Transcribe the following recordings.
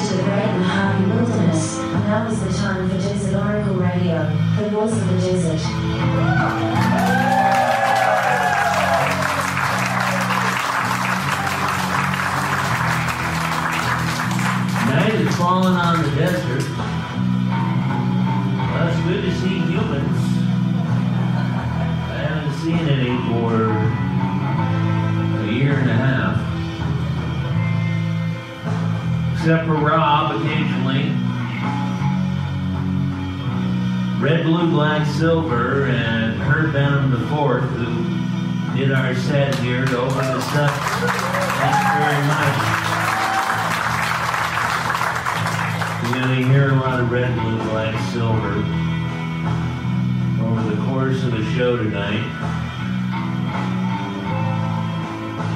to the great and happy wilderness. Now is the time for Desert Oracle Radio, the voice of the desert. Night is falling on the desert. Well, it's good to see humans. I haven't seen any for a year and a half. Except for Rob, occasionally. Red, Blue, Black, Silver, and Herb Benham IV, who did our set here to open us up. Thanks very much. You're going to hear a lot of Red, Blue, Black, Silver over the course of the show tonight.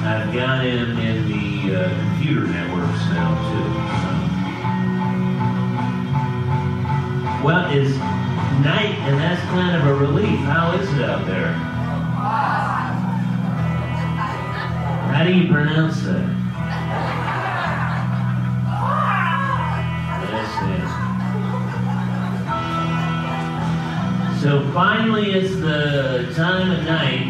I've got him in the computer networks now, too. So. Well, it's night, and that's kind of a relief. How is it out there? How do you pronounce that? Yes, yes. So finally, it's the time of night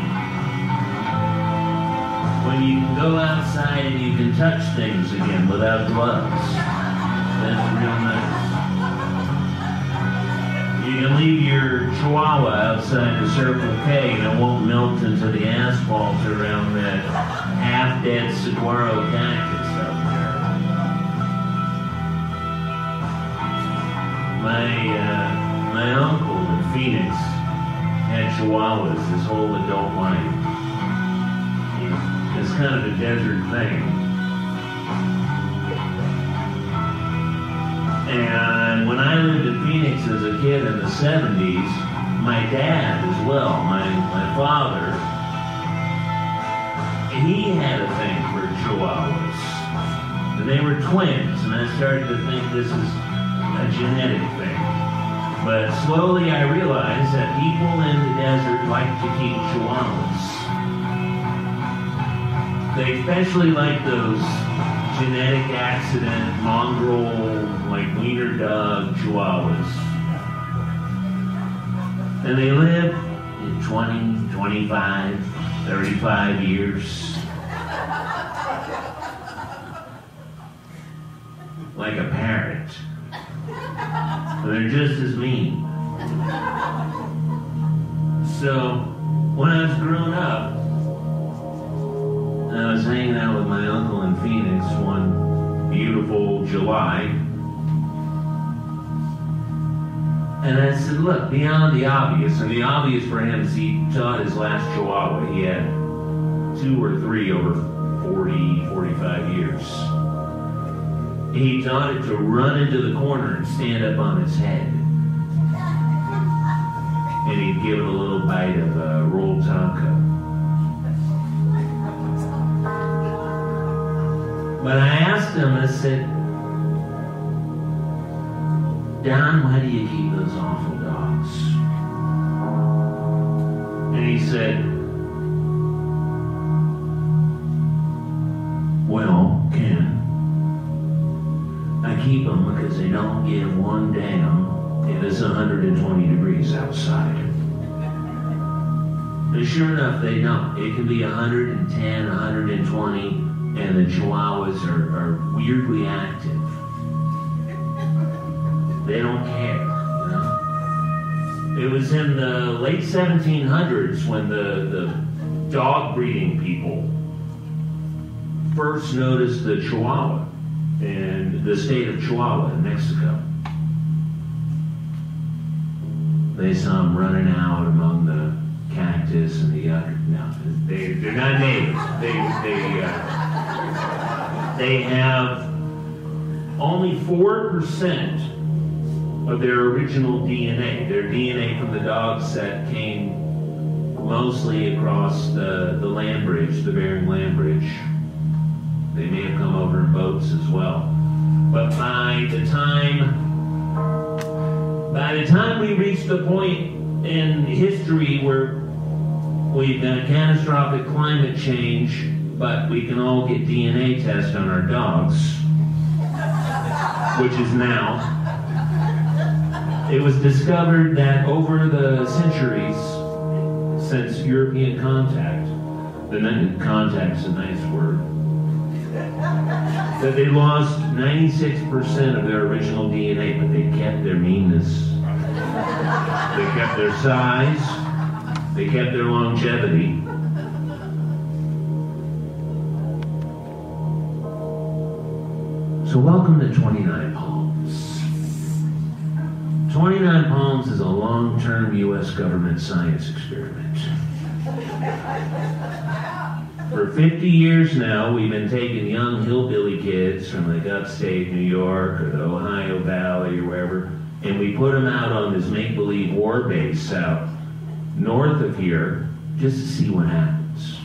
when you can go outside and you can touch things again without gloves. That's real nice. You can leave your chihuahua outside the Circle K and it won't melt into the asphalt around that half-dead saguaro cactus up there. My uncle in Phoenix had chihuahuas his whole adult life. It's kind of a desert thing. And when I lived in Phoenix as a kid in the 70s, my dad as well, my father, he had a thing for chihuahuas. And they were twins, and I started to think this is a genetic thing. But slowly I realized that people in the desert like to keep chihuahuas. They especially like those genetic accident, mongrel, like wiener dog chihuahuas. And they live in 20, 25, 35 years. Like a parrot. But they're just as mean. So, when I was growing up, I was hanging out with my uncle in Phoenix one beautiful July. And I said, look, beyond the obvious, and the obvious for him is he taught his last chihuahua. He had 2 or 3 over 40, 45 years. He taught it to run into the corner and stand up on its head. And he'd give it a little bite of rolled taco. But I asked him, I said, Don, why do you keep those awful dogs? And he said, well, Ken, I keep them because they don't give one damn if it's 120 degrees outside. And sure enough, they don't. It can be 110, 120, and the chihuahuas are weirdly active. They don't care, you know. It was in the late 1700s when the dog breeding people first noticed the Chihuahua in the state of Chihuahua in Mexico. They saw them running out among the cactus and the yucca. No, they're not natives. They have only 4% of their original DNA. Their DNA from the dog set came mostly across the land bridge, the Bering Land Bridge. They may have come over in boats as well. But by the time we reach the point in history where we've got catastrophic climate change, but we can all get DNA tests on our dogs, which is now. It was discovered that over the centuries since European contact, contact's a nice word, that they lost 96% of their original DNA, but they kept their meanness. They kept their size. They kept their longevity. So welcome to 29 Palms. 29 Palms is a long-term U.S. government science experiment. For 50 years now, we've been taking young hillbilly kids from like upstate New York or the Ohio Valley or wherever, and we put them out on this make-believe war base out north of here just to see what happens.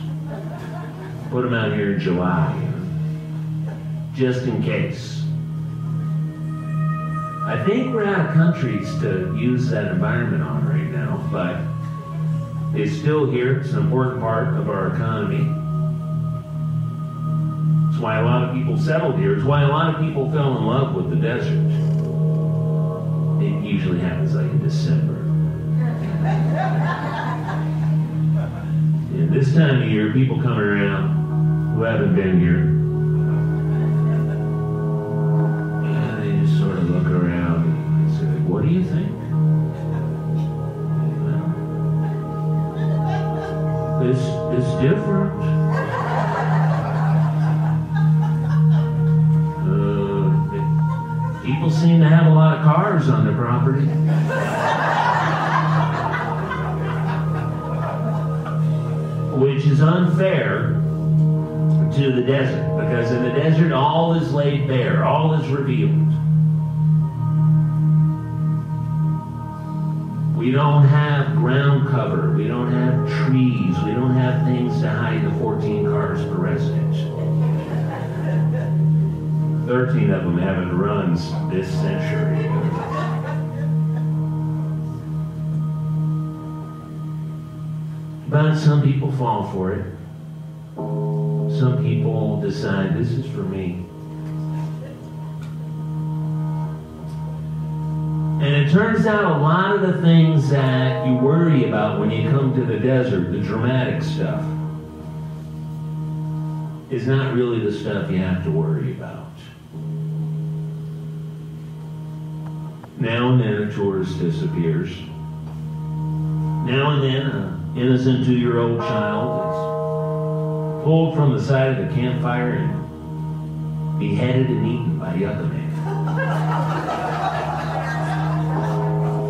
Put them out here in July, just in case. I think we're out of countries to use that environment on right now, but it's still here. It's an important part of our economy. It's why a lot of people settled here. It's why a lot of people fell in love with the desert. It usually happens like in December. And this time of year, people coming around who haven't been here, and they just sort of look around and say, what do you think? It's different. People seem to have a lot of cars on their property. Which is unfair to the desert, because in the desert all is laid bare, all is revealed. We don't have ground cover, we don't have trees, we don't have things to hide the 14 cars per resident. 13 of them haven't run this century. But some people fall for it. Some people decide, this is for me. And it turns out a lot of the things that you worry about when you come to the desert, the dramatic stuff, is not really the stuff you have to worry about. Now and then a tourist disappears. Now and then an innocent 2-year-old child is pulled from the side of the campfire and beheaded and eaten by Yucca Man.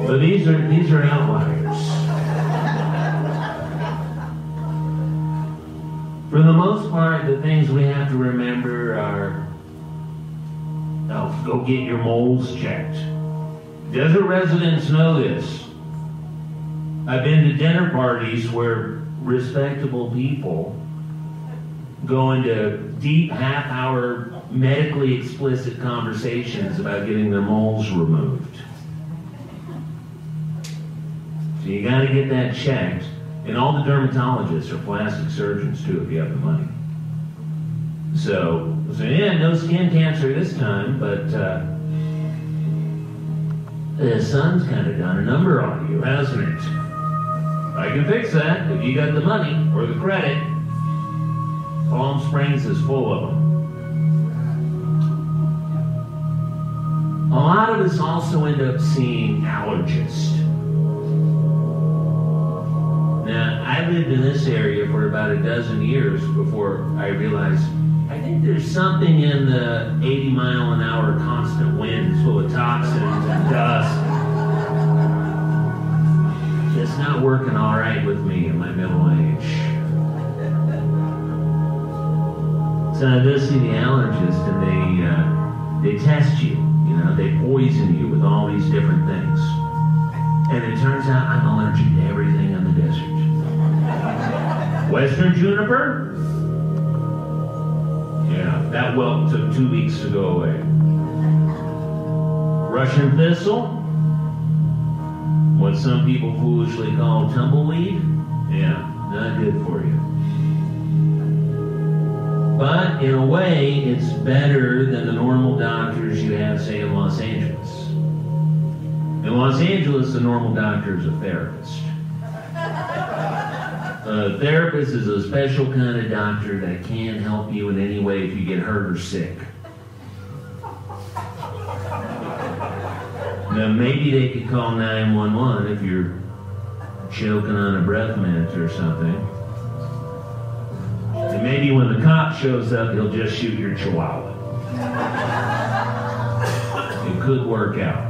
But these are outliers. For the most part, the things we have to remember are, go get your moles checked. Desert residents know this. I've been to dinner parties where respectable people go into deep half-hour medically explicit conversations about getting their moles removed. So you got to get that checked. And all the dermatologists are plastic surgeons too, if you have the money. So yeah, no skin cancer this time, but the sun's kind of done a number on you, hasn't it? I can fix that if you got the money or the credit. Palm Springs is full of them. A lot of us also end up seeing allergists. Now, I lived in this area for about a dozen years before I realized, I think there's something in the 80-mile-an-hour constant winds full of toxins and dust that's not working all right with me in my middle age. So I go see the allergist, and they test you. You know, they poison you with all these different things. And it turns out I'm allergic to everything in the desert. Western juniper? Yeah, that wilt took 2 weeks to go away. Russian thistle? What some people foolishly call tumbleweed? Yeah, not good for you. But in a way, it's better than the normal doctors you have, say, in Los Angeles. In Los Angeles, the normal doctor is a therapist. A therapist is a special kind of doctor that can help you in any way if you get hurt or sick. Now, maybe they could call 911 if you're choking on a breath mint or something. And maybe when the cop shows up, he'll just shoot your chihuahua. It could work out.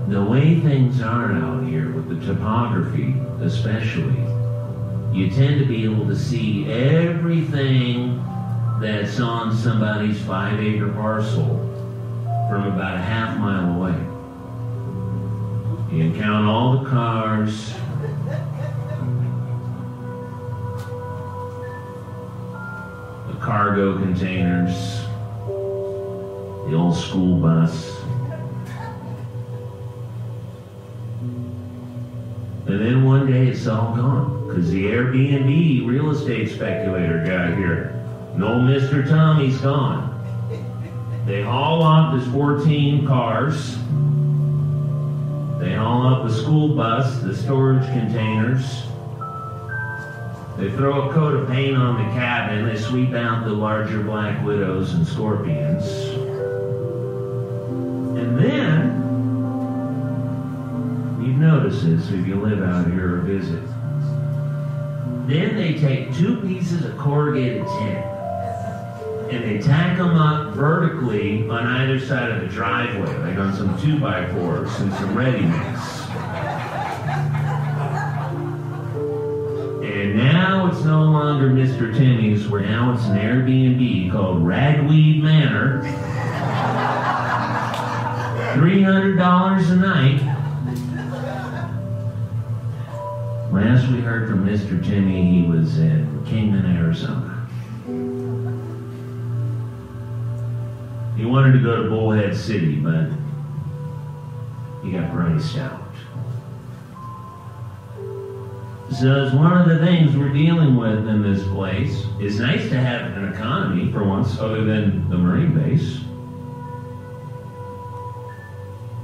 The way things are out here with the topography, especially, you tend to be able to see everything that's on somebody's 5-acre parcel from about a half mile away. You can count all the cars, the cargo containers, the old school bus. And then one day it's all gone because the Airbnb real estate speculator got here. And old Mr. Tommy's gone. They haul off his 14 cars. They haul up the school bus, the storage containers. They throw a coat of paint on the cabin. They sweep out the larger black widows and scorpions. And then, you've noticed this if you live out here or visit. Then they take 2 pieces of corrugated tin and they tack them up vertically on either side of the driveway, like on some 2x4s and some ready mix. And now it's no longer Mr. Timmy's, where now it's an Airbnb called Ragweed Manor. $300 a night. Last we heard from Mr. Timmy, he was in Kingman, Arizona. He wanted to go to Bullhead City, but he got priced out. So it's one of the things we're dealing with in this place. It's nice to have an economy for once, other than the Marine base.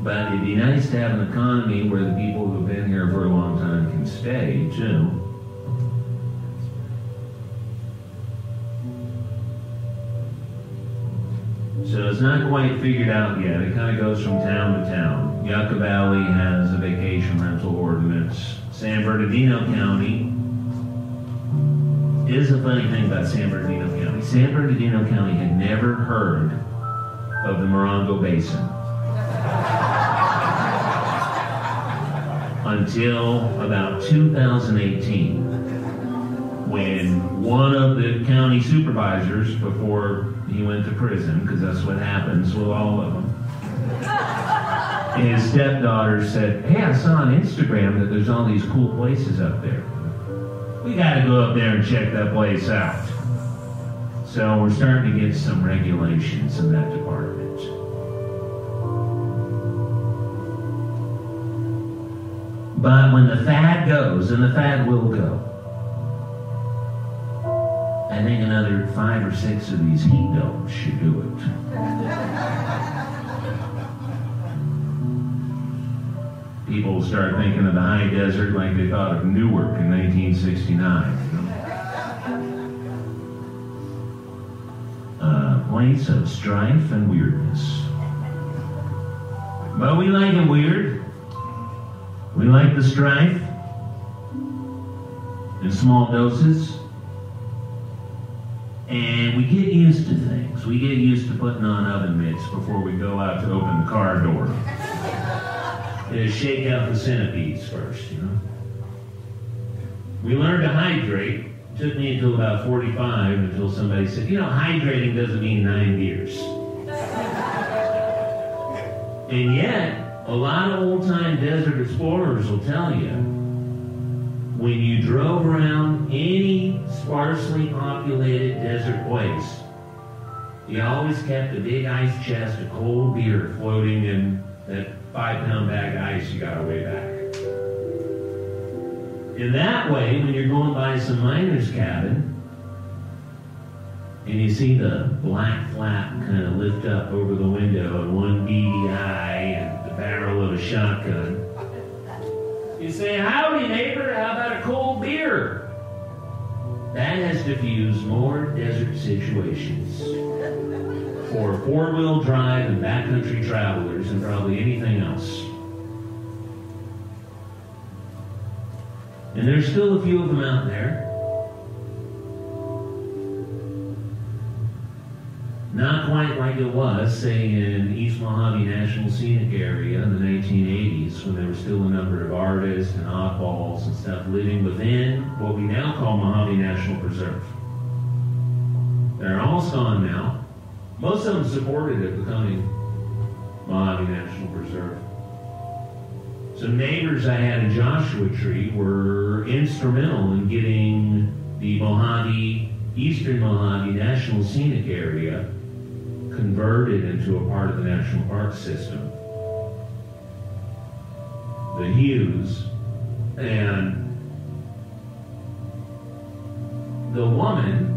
But it'd be nice to have an economy where the people who've been here for a long time can stay, too. So it's not quite figured out yet. It kind of goes from town to town. Yucca Valley has a vacation rental ordinance. San Bernardino County is a funny thing about San Bernardino County. San Bernardino County had never heard of the Morongo Basin until about 2018, when one of the county supervisors, before he went to prison, because that's what happens with all of them, his stepdaughter said, "Hey, I saw on Instagram that there's all these cool places up there. We got to go up there and check that place out." So we're starting to get some regulations in that department. But when the fad goes, and the fad will go, I think another 5 or 6 of these heat domes should do it. People will start thinking of the high desert like they thought of Newark in 1969. A place of strife and weirdness. But we like it weird. We like the strife in small doses. And we get used to things. We get used to putting on oven mitts before we go out to open the car door. Shake out the centipedes first, you know. We learned to hydrate. It took me until about 45 until somebody said, you know, hydrating doesn't mean 9 years. And yet, a lot of old-time desert explorers will tell you, when you drove around any sparsely populated desert place, you always kept a big ice chest of cold beer floating in that 5-pound bag of ice you got away back. In that way, when you're going by some miner's cabin, and you see the black flap kind of lift up over the window and one beady eye and the barrel of a shotgun, you say, "Howdy, neighbor, how about a cold beer?" That has diffused more desert situations for four-wheel drive and backcountry travelers than probably anything else. And there's still a few of them out there. Not quite like it was, say, in East Mojave National Scenic Area in the 1980s, when there were still a number of artists and oddballs and stuff living within what we now call Mojave National Preserve. They're almost gone now. Most of them supported it becoming Mojave National Preserve. Some neighbors I had in Joshua Tree were instrumental in getting the Eastern Mojave National Scenic Area converted into a part of the National Park System. The Hughes, and the woman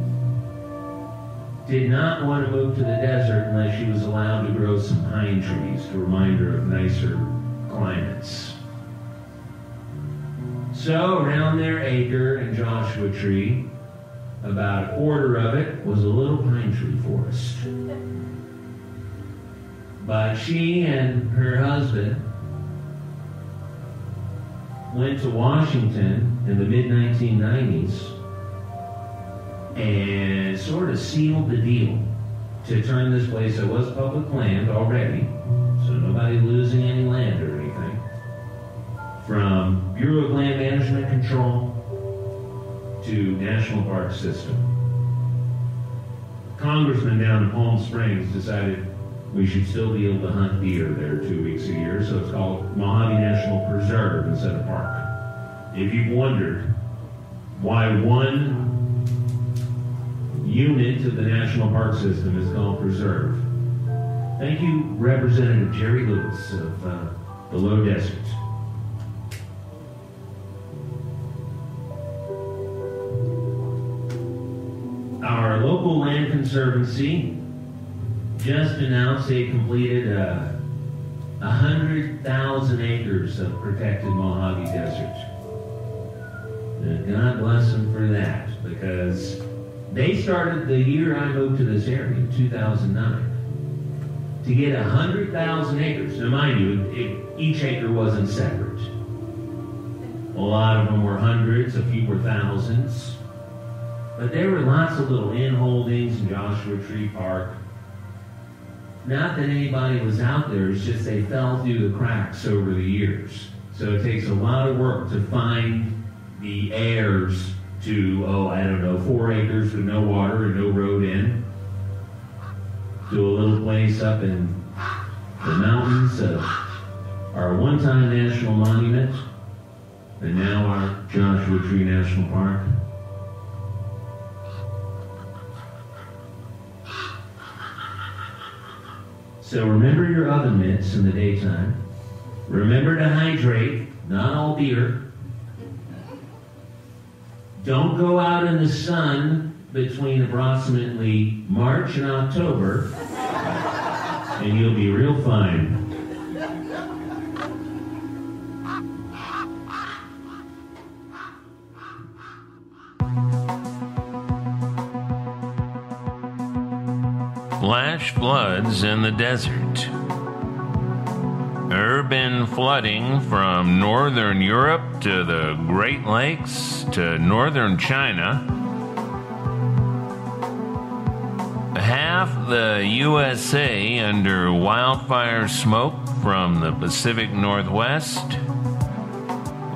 did not want to move to the desert unless she was allowed to grow some pine trees to remind her of nicer climates. So around their acre in Joshua Tree, about a quarter of it was a little pine tree forest. But she and her husband went to Washington in the mid-1990s and sort of sealed the deal to turn this place, it was public land already, so nobody losing any land or anything, from Bureau of Land Management Control to National Park System. Congressman down in Palm Springs decided we should still be able to hunt deer there 2 weeks a year, so it's called Mojave National Preserve instead of park. If you've wondered why one unit of the National Park System is called Preserve, thank you, Representative Jerry Lewis of the Low Desert. Our local land conservancy just announced they completed 100,000 acres of protected Mojave Desert. And God bless them for that, because they started the year I moved to this area in 2009 to get 100,000 acres. Now, mind you, each acre wasn't separate. A lot of them were hundreds, a few were thousands. But there were lots of little in-holdings in Joshua Tree Park. Not that anybody was out there, it's just they fell through the cracks over the years. So it takes a lot of work to find the heirs to, 4 acres with no water and no road in, to a little place up in the mountains of our one-time national monument, and now our Joshua Tree National Park. So remember your oven mitts in the daytime. Remember to hydrate, not all beer. Don't go out in the sun between approximately March and October, and you'll be real fine. Flash floods in the desert. Urban flooding from northern Europe to the Great Lakes to northern China. Half the USA under wildfire smoke from the Pacific Northwest.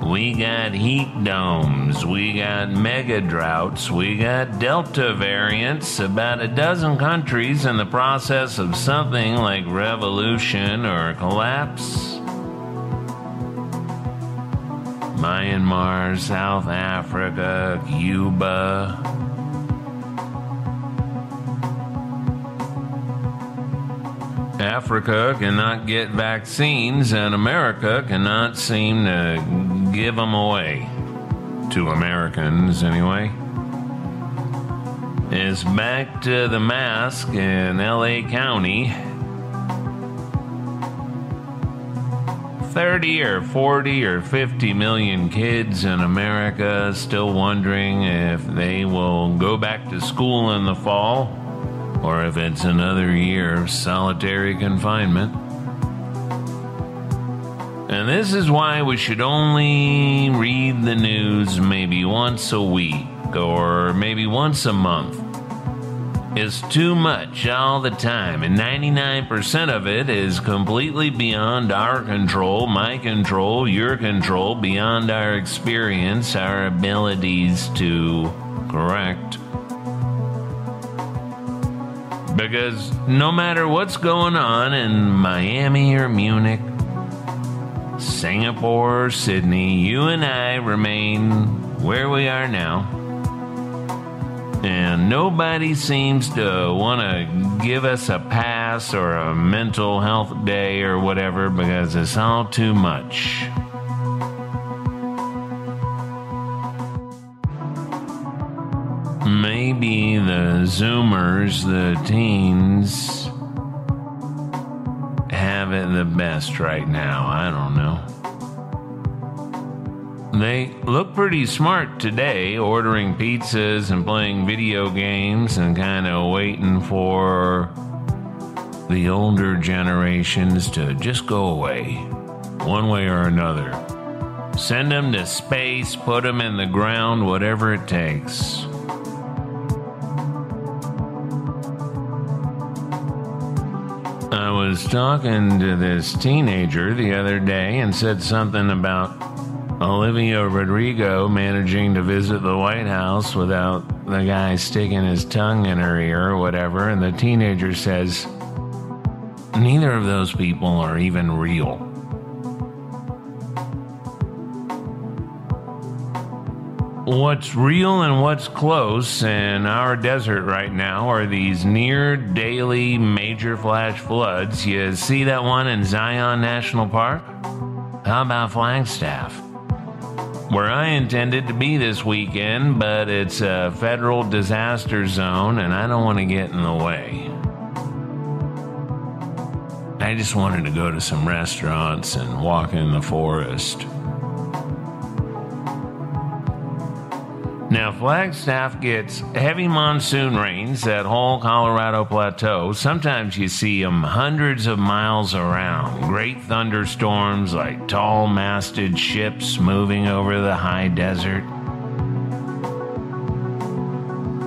We got heat domes, we got mega droughts, we got Delta variants, about a dozen countries in the process of something like revolution or collapse. Myanmar, South Africa, Cuba. Africa cannot get vaccines, and America cannot seem to give them away. to Americans anyway, is back to the mask in LA County. 30 or 40 or 50 million kids in America still wondering if they will go back to school in the fall or if it's another year of solitary confinement. And this is why we should only read the news maybe once a week or maybe once a month. It's too much all the time, and 99% of it is completely beyond our control, my control, your control, beyond our experience, our abilities to correct. Because no matter what's going on in Miami or Munich, Singapore or Sydney, you and I remain where we are now. And nobody seems to want to give us a pass or a mental health day or whatever because it's all too much. Maybe the Zoomers, the teens, have it the best right now. I don't know. They look pretty smart today, ordering pizzas and playing video games and kind of waiting for the older generations to just go away, one way or another. Send them to space, put them in the ground, whatever it takes. I was talking to this teenager the other day and said something about Olivia Rodrigo managing to visit the White House without the guy sticking his tongue in her ear or whatever, and the teenager says, neither of those people are even real. What's real and what's close in our desert right now are these near daily major flash floods. You see that one in Zion National Park? How about Flagstaff? Where I intended to be this weekend, but it's a federal disaster zone and I don't want to get in the way. I just wanted to go to some restaurants and walk in the forest. Now, Flagstaff gets heavy monsoon rains, that whole Colorado Plateau. Sometimes you see them hundreds of miles around. Great thunderstorms like tall masted ships moving over the high desert.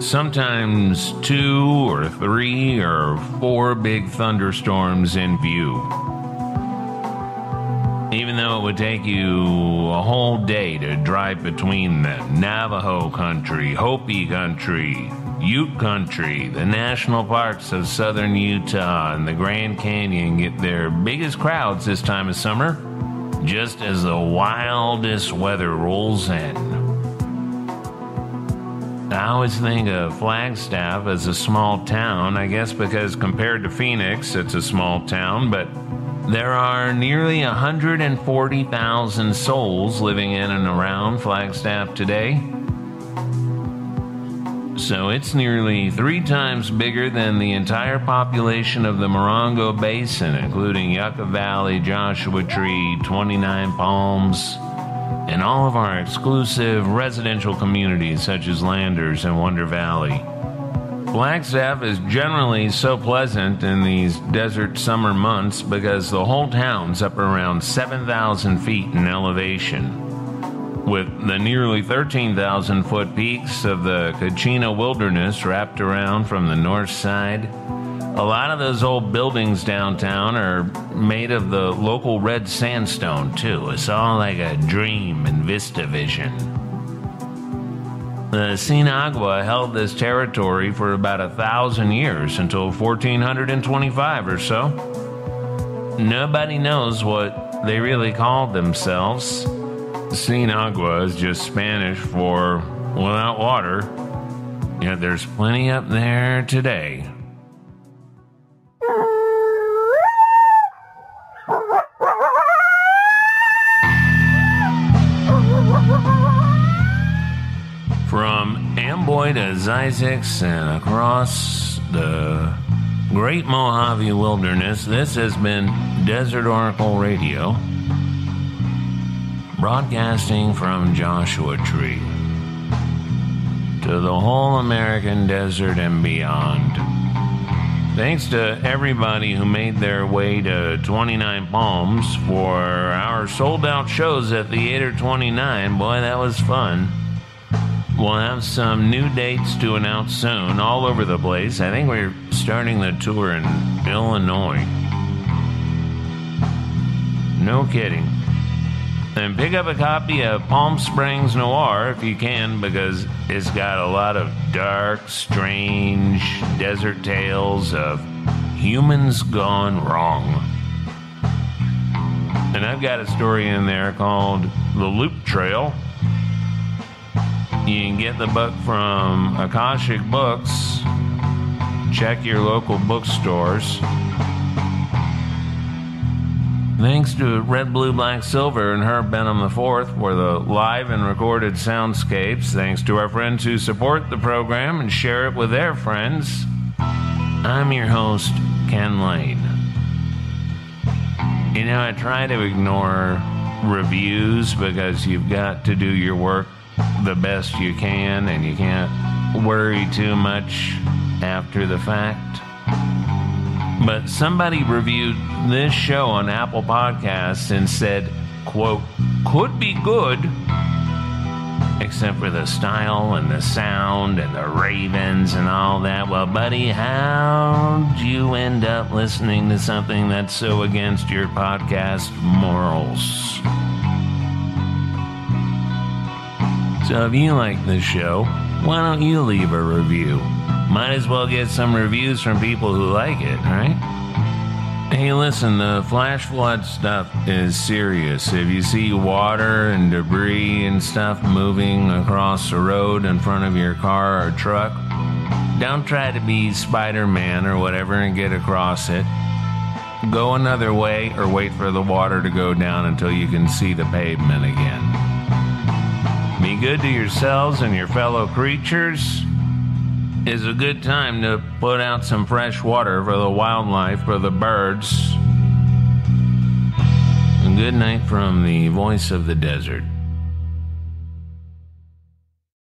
Sometimes 2 or 3 or 4 big thunderstorms in view. Even though it would take you a whole day to drive between them, Navajo country, Hopi country, Ute country, the national parks of southern Utah, and the Grand Canyon get their biggest crowds this time of summer, just as the wildest weather rolls in. I always think of Flagstaff as a small town, I guess because compared to Phoenix, it's a small town, but there are nearly 140,000 souls living in and around Flagstaff today. So it's nearly 3 times bigger than the entire population of the Morongo Basin, including Yucca Valley, Joshua Tree, 29 Palms, and all of our exclusive residential communities such as Landers and Wonder Valley. Flagstaff is generally so pleasant in these desert summer months because the whole town's up around 7,000 feet in elevation, with the nearly 13,000-foot peaks of the Kachina Wilderness wrapped around from the north side. A lot of those old buildings downtown are made of the local red sandstone, too. It's all like a dream and vista vision. The Sinagua held this territory for about 1,000 years, until 1425 or so. Nobody knows what they really called themselves. Sinagua is just Spanish for without water, yet there's plenty up there today. From Amboy to Zizix and across the Great Mojave Wilderness, this has been Desert Oracle Radio, broadcasting from Joshua Tree to the whole American desert and beyond. Thanks to everybody who made their way to 29 Palms for our sold-out shows at Theater 29. Boy, that was fun. We'll have some new dates to announce soon all over the place. I think we're starting the tour in Illinois. No kidding. And pick up a copy of Palm Springs Noir if you can, because it's got a lot of dark, strange desert tales of humans gone wrong. And I've got a story in there called The Loop Trail. You can get the book from Akashic Books. Check your local bookstores. Thanks to Red, Blue, Black, Silver and Herb Benham IV for the live and recorded soundscapes. Thanks to our friends who support the program and share it with their friends. I'm your host, Ken Lane. You know, I try to ignore reviews because you've got to do your work the best you can and you can't worry too much after the fact. But somebody reviewed this show on Apple Podcasts and said, quote, could be good, except for the style and the sound and the ravens and all that. Well, buddy, how'd you end up listening to something that's so against your podcast morals? So if you like this show, why don't you leave a review? Might as well get some reviews from people who like it, right? Hey, listen, the flash flood stuff is serious. If you see water and debris and stuff moving across the road in front of your car or truck, don't try to be Spider-Man or whatever and get across it. Go another way or wait for the water to go down until you can see the pavement again. Be good to yourselves and your fellow creatures. Is a good time to put out some fresh water for the wildlife, for the birds. And good night from the voice of the desert.